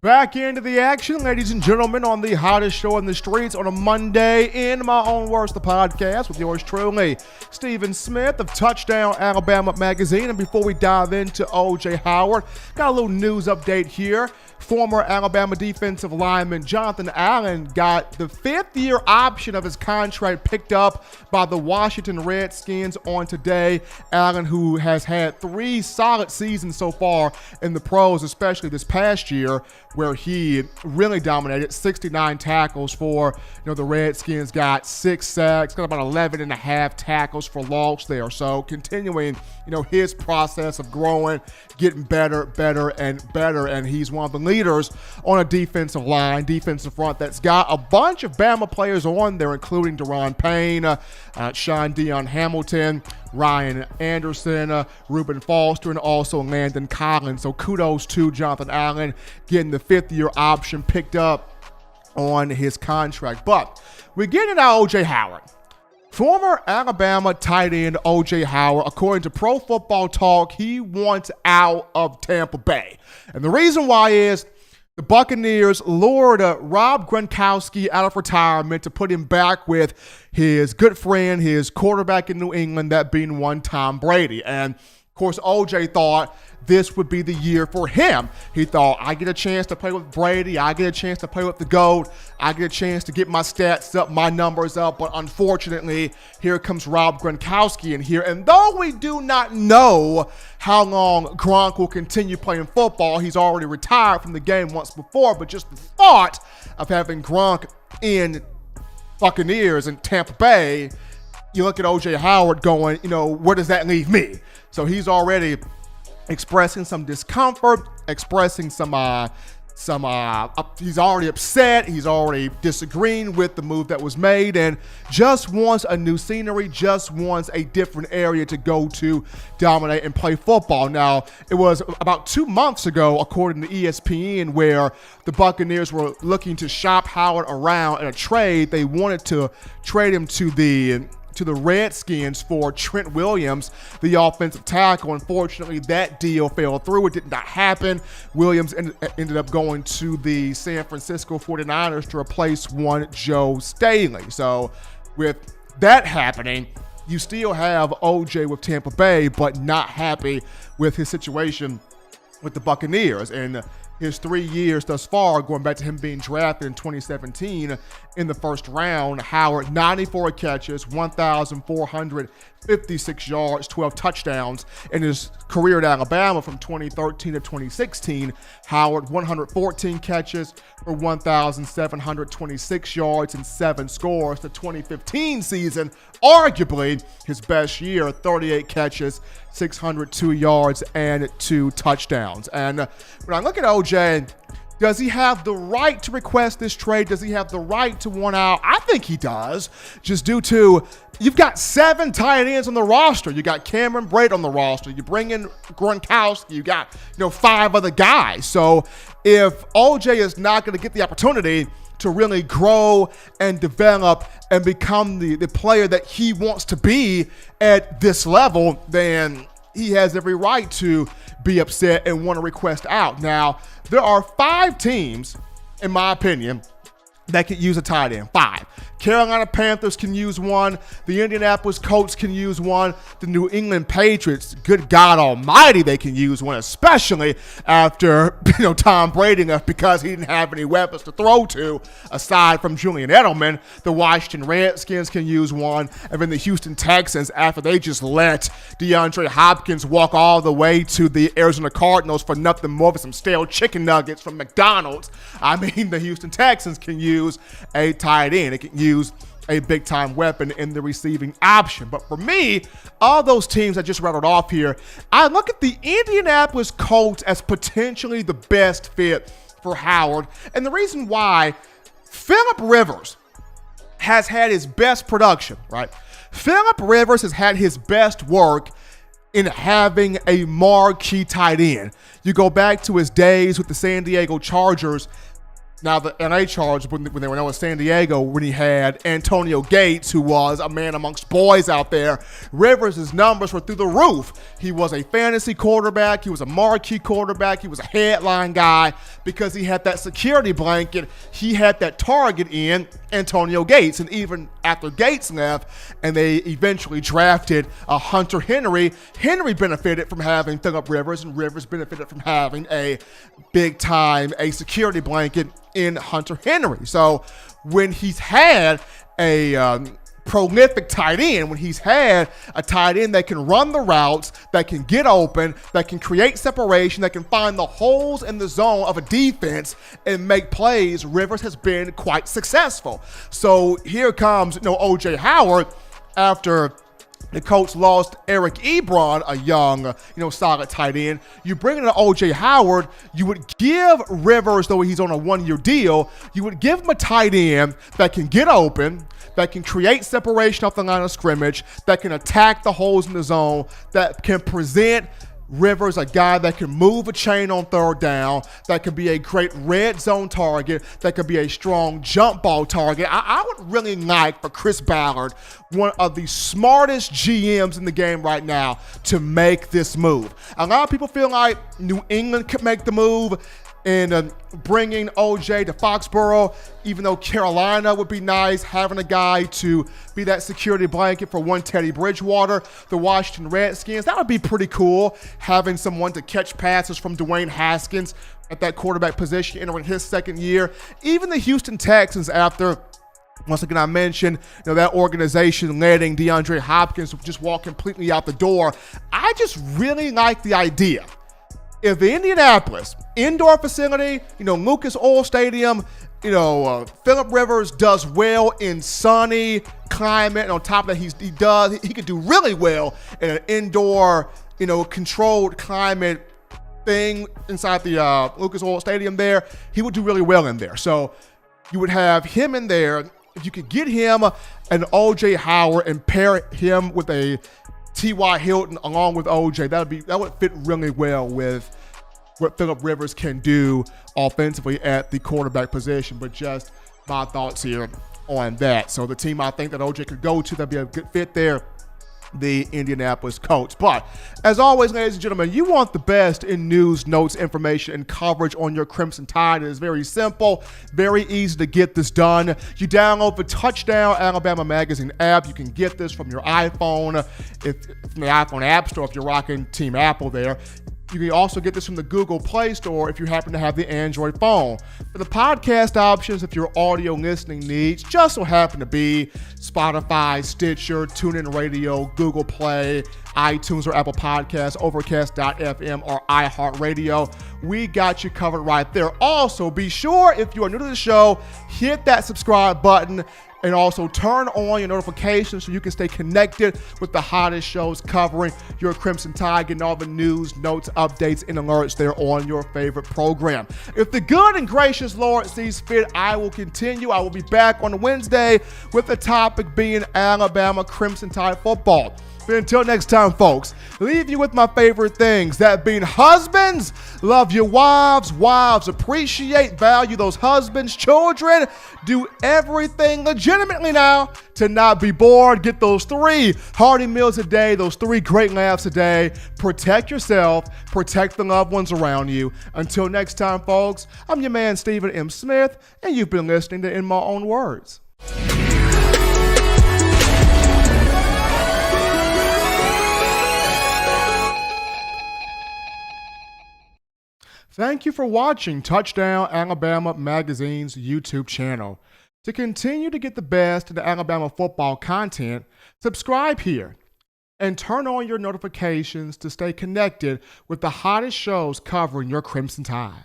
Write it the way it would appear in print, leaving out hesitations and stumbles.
Back into the action, ladies and gentlemen, on the hottest show in the streets on a Monday, in my own words, the podcast with yours truly, Stephen Smith of Touchdown Alabama Magazine. And before we dive into O.J. Howard, got a little news update here. Former Alabama defensive lineman Jonathan Allen got the fifth-year option of his contract picked up by the Washington Redskins on today. Allen, who has had 3 solid seasons so far in the pros, especially this past year, where he really dominated, 69 tackles for the Redskins, got 6 sacks, got about 11.5 tackles for loss there. So continuing his process of growing, getting better, and he's one of the leaders on a defensive front that's got a bunch of Bama players on there, including Deron Payne, Sean Dion Hamilton, Ryan Anderson, Reuben Foster, and also Landon Collins. So kudos to Jonathan Allen getting the 5th-year option picked up on his contract. But we get into O.J. Howard. Former Alabama tight end O.J. Howard, according to Pro Football Talk, he wants out of Tampa Bay. And the reason why is the Buccaneers lured Rob Gronkowski out of retirement to put him back with his good friend, his quarterback in New England, that being one Tom Brady. And, of course, O.J. thought this would be the year for him. He thought, I get a chance to play with Brady. I get a chance to play with the GOAT. I get a chance to get my stats up, my numbers up. But unfortunately, here comes Rob Gronkowski in here. And though we do not know how long Gronk will continue playing football, he's already retired from the game once before. But just the thought of having Gronk in Buccaneers and Tampa Bay, you look at O.J. Howard going, where does that leave me? So he's already expressing some discomfort, expressing he's already upset, he's already disagreeing with the move that was made, and just wants a new scenery, just wants a different area to go to, dominate, and play football. Now, it was about 2 months ago, according to ESPN, where the Buccaneers were looking to shop Howard around in a trade. They wanted to trade him to the Redskins for Trent Williams, the offensive tackle. Unfortunately, that deal fell through. It did not happen. Williams ended up going to the San Francisco 49ers to replace one Joe Staley. So with that happening, you still have OJ with Tampa Bay, but not happy with his situation with the Buccaneers. And his 3 years thus far, going back to him being drafted in 2017 in the first round, Howard, 94 catches, 1,456 yards, 12 touchdowns. In his career at Alabama from 2013 to 2016, Howard, 114 catches for 1,726 yards and 7 scores. The 2015 season, arguably his best year, 38 catches, 602 yards, and 2 touchdowns. And when I look at OJ, does he have the right to request this trade? Does he have the right to want out? I think he does, just due to you've got 7 tight ends on the roster. You got Cameron Brate on the roster. You bring in Gronkowski. You got 5 other guys. So if OJ is not going to get the opportunity to really grow and develop and become the player that he wants to be at this level, then he has every right to be upset and want to request out. Now, there are 5 teams, in my opinion, that could use a tight end. 5. Carolina Panthers can use one. The Indianapolis Colts can use one. The New England Patriots, good God almighty, they can use one, especially after Tom Brady left because he didn't have any weapons to throw to aside from Julian Edelman. The Washington Redskins can use one. And then the Houston Texans, after they just let DeAndre Hopkins walk all the way to the Arizona Cardinals for nothing more than some stale chicken nuggets from McDonald's. I mean, the Houston Texans can use a tight end. It can use a big-time weapon in the receiving option. But for me, all those teams I just rattled off here, I look at the Indianapolis Colts as potentially the best fit for Howard. And the reason why, Phillip Rivers has had his best production, right? Phillip Rivers has had his best work in having a marquee tight end. You go back to his days with the San Diego Chargers, Now, the LA Chargers, when they were known as San Diego, when he had Antonio Gates, who was a man amongst boys out there, Rivers' numbers were through the roof. He was a fantasy quarterback. He was a marquee quarterback. He was a headline guy because he had that security blanket. He had that target in Antonio Gates. And even after Gates left and they eventually drafted Hunter Henry, Henry benefited from having Phillip Rivers, and Rivers benefited from having a big-time, a security blanket in Hunter Henry. So when he's had a prolific tight end, when he's had a tight end that can run the routes, that can get open, that can create separation, that can find the holes in the zone of a defense and make plays, Rivers has been quite successful. So here comes, O.J. Howard after the Colts lost Eric Ebron, a young, solid tight end. You bring in O.J. Howard, you would give Rivers, though he's on a one-year deal, you would give him a tight end that can get open, that can create separation off the line of scrimmage, that can attack the holes in the zone, that can present Rivers a guy that can move a chain on third down, that can be a great red zone target, that can be a strong jump ball target. I would really like for Chris Ballard, one of the smartest GMs in the game right now, to make this move. A lot of people feel like New England could make the move and bringing OJ to Foxborough, even though Carolina would be nice, having a guy to be that security blanket for one Teddy Bridgewater. The Washington Redskins, that would be pretty cool, having someone to catch passes from Dwayne Haskins at that quarterback position entering his second year. Even the Houston Texans, after, once again, I mentioned, that organization letting DeAndre Hopkins just walk completely out the door. I just really like the idea. If the Indianapolis indoor facility, Lucas Oil Stadium, Phillip Rivers does well in sunny climate, and on top of that, he could do really well in an indoor, controlled climate thing inside the Lucas Oil Stadium there. He would do really well in there. So you would have him in there. If you could get him an O.J. Howard and pair him with a T.Y. Hilton along with O.J., that would fit really well with what Phillip Rivers can do offensively at the quarterback position. But just my thoughts here on that. So the team I think that O.J. could go to, that'd be a good fit there, the Indianapolis Colts. But as always, ladies and gentlemen, you want the best in news, notes, information, and coverage on your Crimson Tide. It is very simple, very easy to get this done. You download the Touchdown Alabama Magazine app. You can get this from your iPhone, from the iPhone App Store if you're rocking Team Apple there. You can also get this from the Google Play Store if you happen to have the Android phone. For the podcast options, if your audio listening needs just so happen to be Spotify, Stitcher, TuneIn Radio, Google Play, iTunes or Apple Podcasts, Overcast.fm, or iHeartRadio, we got you covered right there. Also, be sure, if you are new to the show, hit that subscribe button and also turn on your notifications so you can stay connected with the hottest shows covering your Crimson Tide, getting all the news, notes, updates, and alerts there on your favorite program. If the good and gracious Lord sees fit, I will continue. I will be back on Wednesday with the topic being Alabama Crimson Tide football. But until next time, folks, leave you with my favorite things, that being husbands, love your wives, wives, appreciate, value those husbands, children, do everything legitimately now to not be bored. Get those 3 hearty meals a day, those 3 great laughs a day. Protect yourself, protect the loved ones around you. Until next time, folks, I'm your man, Stephen M. Smith, and you've been listening to In My Own Words. Thank you for watching Touchdown Alabama Magazine's YouTube channel. To continue to get the best in the Alabama football content, subscribe here and turn on your notifications to stay connected with the hottest shows covering your Crimson Tide.